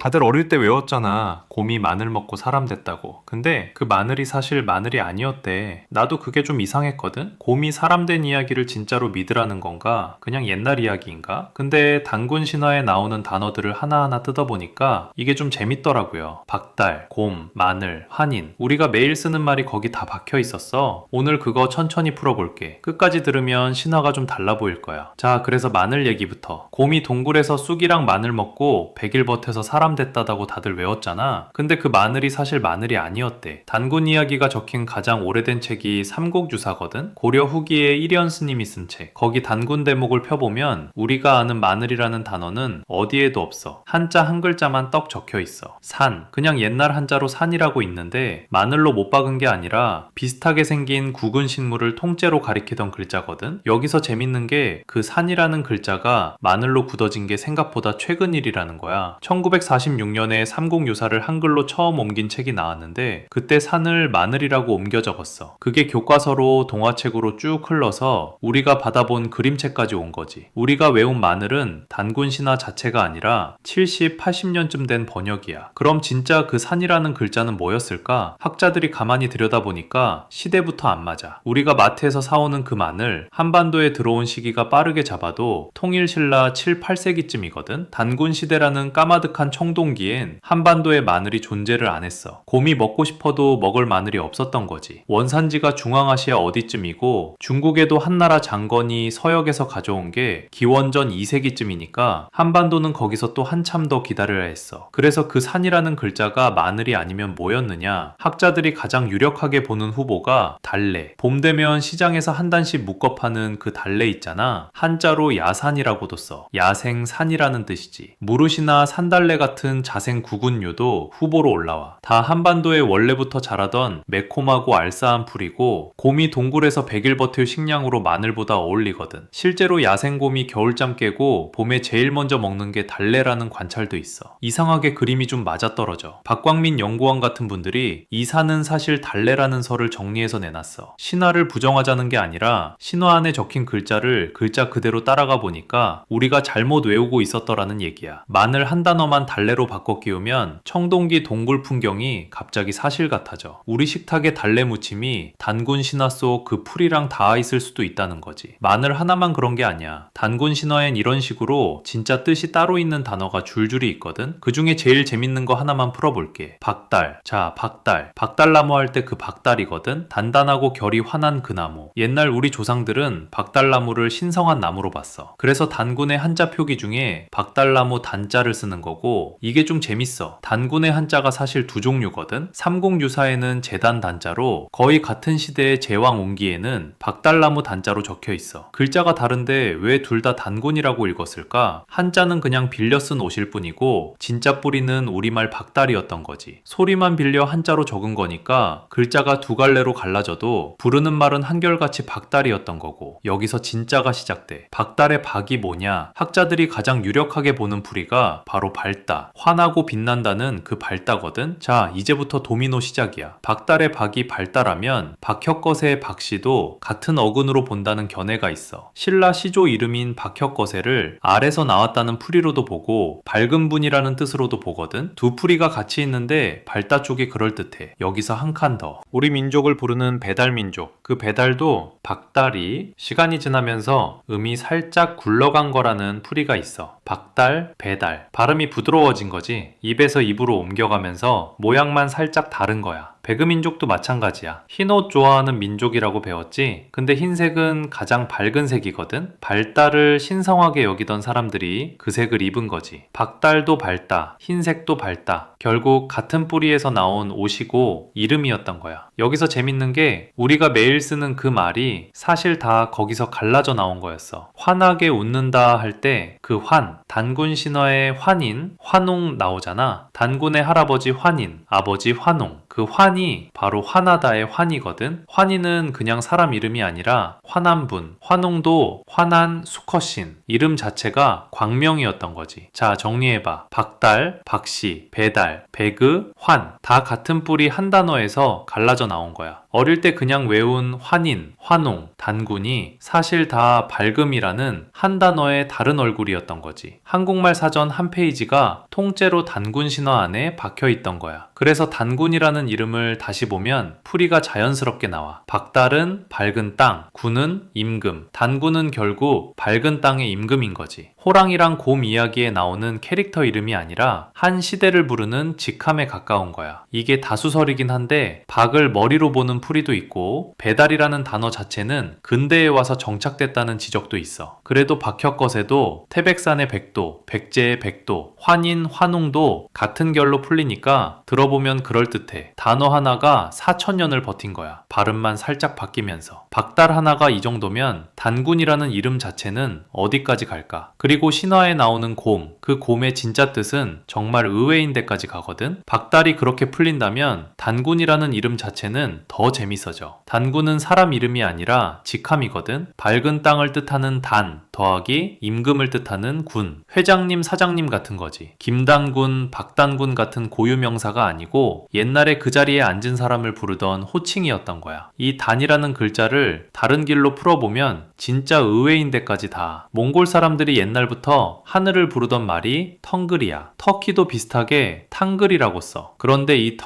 다들 어릴 때 외웠잖아. 곰이 마늘 먹고 사람 됐다고. 근데 그 마늘이 사실 마늘이 아니었대. 나도 그게 좀 이상했거든? 곰이 사람 된 이야기를 진짜로 믿으라는 건가? 그냥 옛날 이야기인가? 근데 단군 신화에 나오는 단어들을 하나하나 뜯어보니까 이게 좀 재밌더라고요. 박달, 곰, 마늘, 환인. 우리가 매일 쓰는 말이 거기 다 박혀 있었어. 오늘 그거 천천히 풀어볼게. 끝까지 들으면 신화가 좀 달라 보일 거야. 자, 그래서 마늘 얘기부터. 곰이 동굴에서 쑥이랑 마늘 먹고 100일 버텨서 사람 됐다고 다들 외웠잖아. 근데 그 마늘이 사실 마늘이 아니었대. 단군 이야기가 적힌 가장 오래된 책이 삼국유사거든. 고려 후기에 일현 스님이 쓴 책. 거기 단군 대목을 펴보면 우리가 아는 마늘이라는 단어는 어디에도 없어. 한자 한 글자만 떡 적혀 있어. 산. 그냥 옛날 한자로 산이라고 있는데 마늘로 못 박은 게 아니라 비슷하게 생긴 국은 식물을 통째로 가리키던 글자거든. 여기서 재밌는 게 그 산이라는 글자가 마늘로 굳어진 게 생각보다 최근 일이라는 거야. 1946년에 삼국유사를 한글로 처음 옮긴 책이 나왔는데 그때 산을 마늘이라고 옮겨 적었어. 그게 교과서로 동화책으로 쭉 흘러서 우리가 받아본 그림책까지 온 거지. 우리가 외운 마늘은 단군 신화 자체가 아니라 70, 80년쯤 된 번역이야. 그럼 진짜 그 산이라는 글자는 뭐였을까? 학자들이 가만히 들여다보니까 시대부터 안 맞아. 우리가 마트에서 사오는 그 마늘, 한반도에 들어온 시기가 빠르게 잡아도 통일신라 7, 8세기쯤이거든? 단군 시대라는 까마득한 청동기엔 한반도에 마늘이 존재를 안 했어. 곰이 먹고 싶어도 먹을 마늘이 없었던 거지. 원산지가 중앙아시아 어디쯤이고 중국에도 한나라 장건이 서역에서 가져온 게 기원전 2세기쯤이니까 한반도는 거기서 또 한참 더 기다려야 했어. 그래서 그 산이라는 글자가 마늘이 아니면 뭐였느냐? 학자들이 가장 유력하게 보는 후보가 달래. 봄 되면 시장에서 한 단씩 묶어 파는 그 달래 있잖아. 한자로 야산이라고도 써. 야생산이라는 뜻이지. 무릇이나 산달래 같은 자생 구근류도 후보로 올라와. 다 한반도에 원래부터 자라던 매콤하고 알싸한 풀이고 곰이 동굴에서 100일 버틸 식량으로 마늘보다 어울리거든. 실제로 야생곰이 겨울잠 깨고 봄에 제일 먼저 먹는 게 달래라는 관찰도 있어. 이상하게 그림이 좀 맞아떨어져. 박광민 연구원 같은 분들이 이 산은 사실 달래라는 설을 정리해서 내놨어. 신화를 부정하자는 게 아니라 신화 안에 적힌 글자를 글자 그대로 따라가 보니까 우리가 잘못 외우고 있었더라는 얘기야. 마늘 한 단어만 달래로 바꿔 끼우면 청동기 동굴 풍경이 갑자기 사실 같아져. 우리 식탁에 달래 무침이 단군 신화 속 그 풀이랑 닿아 있을 수도 있다는 거지. 마늘 하나만 그런 게 아니야. 단군 신화엔 이런 식으로 진짜 뜻이 따로 있는 단어가 줄줄이 있거든. 그 중에 제일 재밌는 거 하나만 풀어볼게. 박달. 자, 박달. 박달나무 할 때 그 박달이거든. 단단하고 결이 환한 그 나무. 옛날 우리 조상들은 박달나무를 신성한 나무로 봤어. 그래서 단군의 한자 표기 중에 박달나무 단자를 쓰는 거고 이게 좀 재밌어. 단군의 한자가 사실 두 종류거든. 삼국유사에는 제단 단자로 거의 같은 시대의 제왕 옹기에는 박달나무 단자로 적혀 있어. 글자가 다른데 왜 둘 다 단군이라고 읽었을까? 한자는 그냥 빌려 쓴 옷일 뿐이고 진짜 뿌리는 우리말 박달이었던 거지. 소리만 빌려 한자로 적은 거니까 글자가 두 갈래로 갈라져도 부르는 말은 한결같이 박달이었던 거고 여기서 진짜가 시작돼. 박달의 박이 뭐냐? 학자들이 가장 유력하게 보는 풀이가 바로 발다. 환하고 빛난다는 그 발다거든. 자, 이제부터 도미노 시작이야. 박달의 박이 발다라면 박혁거세의 박씨도 같은 어근으로 본다는 견해가 있어. 신라 시조 이름인 박혁거세를 알에서 나왔다는 풀이로도 보고 밝은 분이라는 뜻으로도 보거든. 두 풀이가 같이 있는데 발다 쪽이 그럴듯해. 여기서 한 칸 더. 우리 민족을 부르는 배달민족. 그 배달도 박달이 시간이 지나면서 음이 살짝 굴러간 거라는 풀이가 있어. 박달, 배달. 발음이 부드러워진 거지. 입에서 입으로 옮겨가면서 모양만 살짝 다른 거야. 배그민족도 마찬가지야. 흰옷 좋아하는 민족이라고 배웠지? 근데 흰색은 가장 밝은 색이거든? 발달을 신성하게 여기던 사람들이 그 색을 입은 거지. 박달도 밝다, 흰색도 밝다. 결국 같은 뿌리에서 나온 옷이고 이름이었던 거야. 여기서 재밌는 게 우리가 매일 쓰는 그 말이 사실 다 거기서 갈라져 나온 거였어. 환하게 웃는다 할 때 그 환, 단군 신화의 환인, 환웅 나오잖아. 단군의 할아버지 환인, 아버지 환웅. 그 환이 바로 환하다의 환이거든. 환희는 그냥 사람 이름이 아니라 환한 분, 환웅도 환한 수컷신, 이름 자체가 광명이었던 거지. 자, 정리해봐. 박달, 박씨, 배달, 배그, 환 다 같은 뿌리 한 단어에서 갈라져 나온 거야. 어릴 때 그냥 외운 환인, 환웅, 단군이 사실 다 밝음이라는 한 단어의 다른 얼굴이었던 거지. 한국말 사전 한 페이지가 통째로 단군 신화 안에 박혀 있던 거야. 그래서 단군이라는 이름을 다시 보면 풀이가 자연스럽게 나와. 박달은 밝은 땅, 군은 임금, 단군은 결국 밝은 땅의 임금인 거지. 호랑이랑 곰 이야기에 나오는 캐릭터 이름이 아니라 한 시대를 부르는 직함에 가까운 거야. 이게 다수설이긴 한데 박을 머리로 보는 풀이도 있고 배달이라는 단어 자체는 근대에 와서 정착됐다는 지적도 있어. 그래도 박혁것에도 태백산의 백도, 백제의 백도, 환인, 환웅도 같은 결로 풀리니까 들어보면 그럴듯해. 단어 하나가 4,000년을 버틴 거야. 발음만 살짝 바뀌면서. 박달 하나가 이 정도면 단군이라는 이름 자체는 어디까지 갈까? 그리고 신화에 나오는 곰, 그 곰의 진짜 뜻은 정말 의외인 데까지 가거든? 박달이 그렇게 풀린다면 단군이라는 이름 자체는 더 재밌어져. 단군은 사람 이름이 아니라 직함이거든? 밝은 땅을 뜻하는 단, 더하기 임금을 뜻하는 군. 회장님, 사장님 같은 거지. 김단군, 박단군 같은 고유명사가 아니고 옛날에 그 자리에 앉은 사람을 부르던 호칭이었던 거야. 이 단이라는 글자를 다른 길로 풀어보면 진짜 의외인 데까지 다. 몽골 사람들이 옛날부터 하늘을 부르던 말이 텅그리야. 터키도 비슷하게 탕그리라고 써. 그런데 이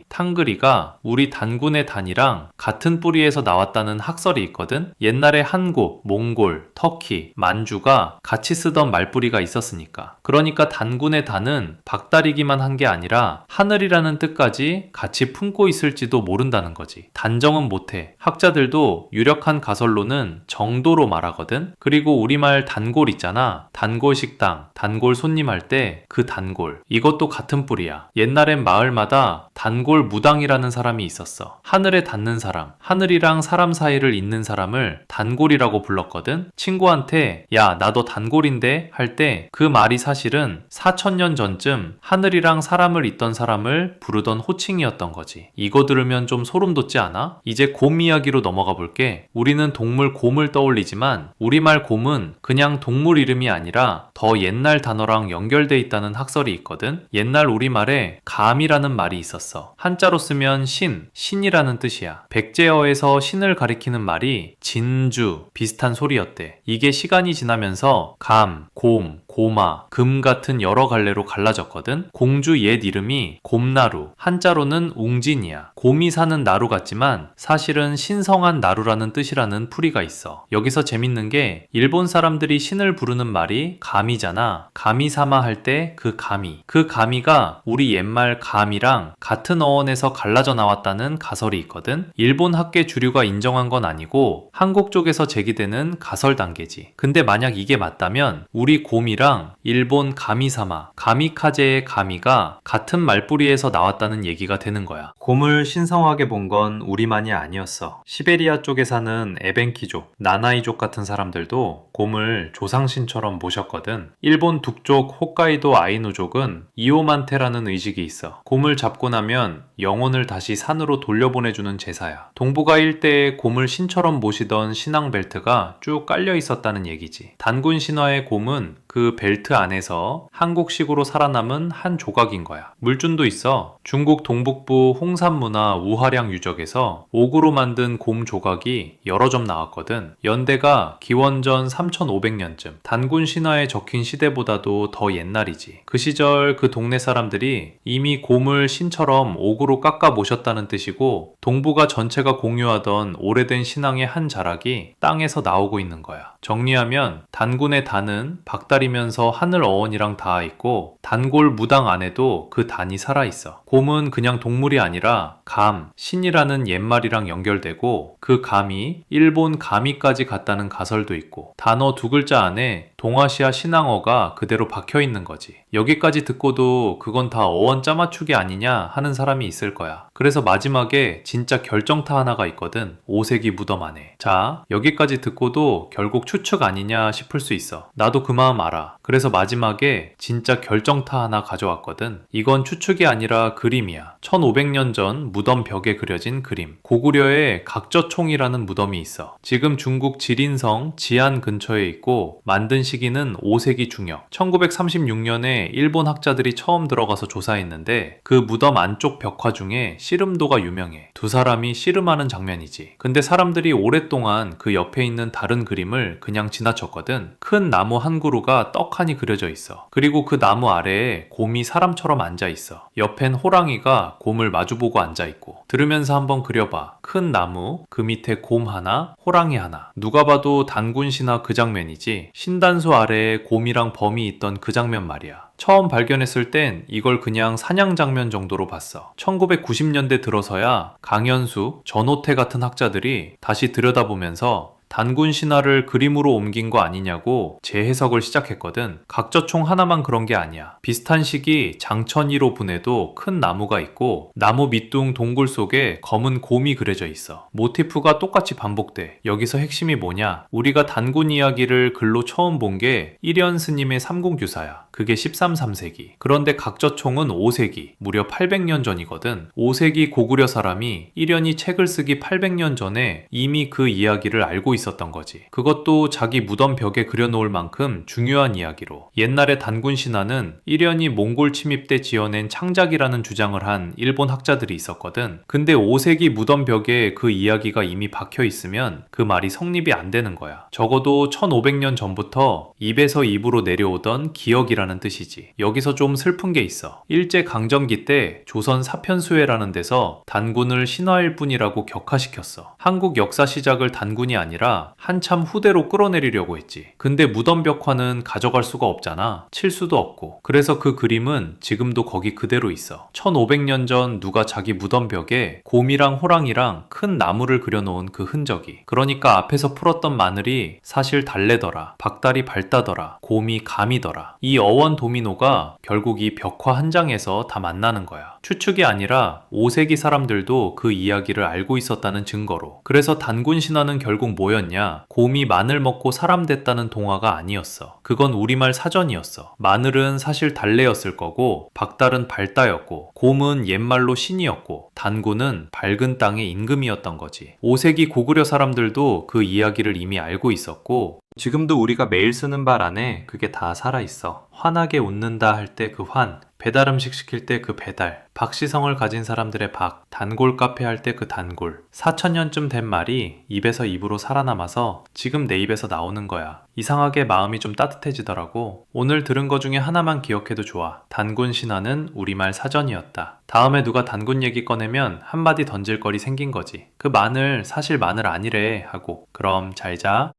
탕그리가 우리 단군의 단이랑 같은 뿌리에서 나왔다는 학설이 있거든? 옛날에 한국, 몽골, 터키, 만주가 같이 쓰던 말뿌리가 있었으니까. 그러니까 단군의 단은 박달이기만 한 게 아니라 하늘이라는 뜻까지 같이 품고 있을지도 모른다는 거지. 단정은 못해. 학자들도 유력한 가설로는 정도로 말하거든? 그리고 우리말 단골 있잖아. 단골 식당, 단골 손님 할 때 그 단골. 이것도 같은 뿌리야. 옛날엔 마을마다 단골 무당이라는 사람이 있었어. 하늘에 닿는 사람, 하늘이랑 사람 사이를 잇는 사람을 단골이라고 불렀거든? 친구한테 야, 나도 단골인데 할 때 그 말이 사실은 4,000년 전쯤 하늘이랑 사람을 잇던 사람을 부르던 호칭이었던 거지. 이거 들으면 좀 소름 돋지 않아? 이제 곰 이야기로 넘어가 볼게. 우리는 동물 곰을 떠올리지만 우리말 곰은 그냥 동물 이름이 아니라 더 옛날 단어랑 연결돼 있다는 학설이 있거든? 옛날 우리말에 감이라는 말이 있었어. 한자로 쓰면 신이라는 뜻이야. 백제어에서 신을 가리키는 말이 진주, 비슷한 소리였대. 이게 시간이 지나면서 감, 곰, 고마, 금 같은 여러 갈래로 갈라졌거든? 공주 옛 이름이 곰나루, 한자로는 웅진이야. 곰이 사는 나루 같지만 사실은 신성한 나루라는 뜻이라는 풀이가 있어. 여기서 재밌는 게 일본 사람들이 신을 부르는 말이 가미잖아. 가미사마 할 때 그 가미. 그 가미가 우리 옛말 감이랑 같은 어원에서 갈라져 나왔다는 가설이 있거든? 일본 학계 주류가 인정한 건 아니고 한국 쪽에서 제기되는 가설 단계지. 근데 만약 이게 맞다면 우리 곰이랑 일본 가미사마, 가미카제의 가미가 같은 말뿌리에서 나왔다는 얘기가 되는 거야. 곰을 신성하게 본 건 우리만이 아니었어. 시베리아 쪽에 사는 에벤키족, 나나이족 같은 사람들도 곰을 조상신처럼 모셨거든. 일본 북쪽 홋카이도 아이누족은 이오만테라는 의식이 있어. 곰을 잡고 나면 영혼을 다시 산으로 돌려보내주는 제사야. 동북아 일대에 곰을 신처럼 모시던 신앙 벨트가 쭉 깔려 있었다는 얘기지. 단군 신화의 곰은 그 벨트 안에서 한국식으로 살아남은 한 조각인 거야. 물준도 있어. 중국 동북부 홍산문화 우화량 유적에서 옥으로 만든 곰 조각이 여러 점 나왔거든. 연대가 기원전 3500년쯤. 단군 신화에 적힌 시대보다도 더 옛날이지. 그 시절 그 동네 사람들이 이미 곰을 신처럼 옥으로 깎아 모셨다는 뜻이고 동북아 전체가 공유하던 오래된 신앙의 한 자락이 땅에서 나오고 있는 거야. 정리하면 단군의 단은 박달이면서 하늘 어원이랑 닿아 있고 단골 무당 안에도 그 단이 살아있어. 곰은 그냥 동물이 아니라 감, 신이라는 옛말이랑 연결되고 그 감이 일본 가미까지 갔다는 가설도 있고 단어 두 글자 안에 동아시아 신앙어가 그대로 박혀 있는 거지. 여기까지 듣고도 그건 다 어원 짜맞추기 아니냐 하는 사람이 있을 거야. 그래서 마지막에 진짜 결정타 하나가 있거든. 오색이 무덤 안에. 자, 여기까지 듣고도 결국 추측 아니냐 싶을 수 있어. 나도 그 마음 알아. 그래서 마지막에 진짜 결정타 하나 가져왔거든. 이건 추측이 아니라 그림이야. 1500년 전 무덤 벽에 그려진 그림. 고구려에 각저총이라는 무덤이 있어. 지금 중국 지린성 지안 근처에 있고 만든 시기는 5세기 중엽. 1936년에 일본 학자들이 처음 들어가서 조사했는데 그 무덤 안쪽 벽화 중에 씨름도가 유명해. 두 사람이 씨름하는 장면이지. 근데 사람들이 오랫동안 그 옆에 있는 다른 그림을 그냥 지나쳤거든. 큰 나무 한 그루가 떡하니 그려져 있어. 그리고 그 나무 아래에 곰이 사람처럼 앉아 있어. 옆엔 호랑이가 곰을 마주보고 앉아 있고. 들으면서 한번 그려봐. 큰 나무, 그 밑에 곰 하나, 호랑이 하나. 누가 봐도 단군 신화 그 장면이지. 신단소 아래에 곰이랑 범이 있던 그 장면 말이야. 처음 발견했을 땐 이걸 그냥 사냥 장면 정도로 봤어. 1990년대 들어서야 강현수, 전호태 같은 학자들이 다시 들여다보면서 단군 신화를 그림으로 옮긴 거 아니냐고 재해석을 시작했거든. 각저총 하나만 그런 게 아니야. 비슷한 시기 장천이로 분해도 큰 나무가 있고 나무 밑둥 동굴 속에 검은 곰이 그려져 있어. 모티프가 똑같이 반복돼. 여기서 핵심이 뭐냐? 우리가 단군 이야기를 글로 처음 본 게 일현 스님의 삼공규사야. 그게 13, 3세기. 그런데 각저총은 5세기, 무려 800년 전이거든. 5세기 고구려 사람이 일현이 책을 쓰기 800년 전에 이미 그 이야기를 알고 있었던 거지. 그것도 자기 무덤 벽에 그려놓을 만큼 중요한 이야기로. 옛날에 단군 신화는 일현이 몽골 침입 때 지어낸 창작이라는 주장을 한 일본 학자들이 있었거든. 근데 5세기 무덤 벽에 그 이야기가 이미 박혀 있으면 그 말이 성립이 안 되는 거야. 적어도 1500년 전부터 입에서 입으로 내려오던 기억이라는 뜻이지. 여기서 좀 슬픈 게 있어. 일제강점기 때 조선 사편수회라는 데서 단군을 신화일 뿐이라고 격화시켰어. 한국 역사 시작을 단군이 아니라 한참 후대로 끌어내리려고 했지. 근데 무덤 벽화는 가져갈 수가 없잖아. 칠 수도 없고. 그래서 그 그림은 지금도 거기 그대로 있어. 1500년 전 누가 자기 무덤 벽에 곰이랑 호랑이랑 큰 나무를 그려놓은 그 흔적이. 그러니까 앞에서 풀었던 마늘이 사실 달래더라. 박달이 밝다더라. 곰이 감이더라. 이 어원 도미노가 결국 이 벽화 한 장에서 다 만나는 거야. 추측이 아니라 5세기 사람들도 그 이야기를 알고 있었다는 증거로. 그래서 단군 신화는 결국 뭐였냐? 곰이 마늘 먹고 사람 됐다는 동화가 아니었어. 그건 우리말 사전이었어. 마늘은 사실 달래였을 거고 박달은 발다였고 곰은 옛말로 신이었고 단군은 밝은 땅의 임금이었던 거지. 5세기 고구려 사람들도 그 이야기를 이미 알고 있었고 지금도 우리가 매일 쓰는 말 안에 그게 다 살아있어. 환하게 웃는다 할 때 그 환, 배달 음식 시킬 때 그 배달, 박시성을 가진 사람들의 박, 단골 카페 할 때 그 단골. 4000년쯤 된 말이 입에서 입으로 살아남아서 지금 내 입에서 나오는 거야. 이상하게 마음이 좀 따뜻해지더라고. 오늘 들은 거 중에 하나만 기억해도 좋아. 단군 신화는 우리말 사전이었다. 다음에 누가 단군 얘기 꺼내면 한마디 던질 거리 생긴 거지. 그 마늘 사실 마늘 아니래 하고. 그럼 잘 자.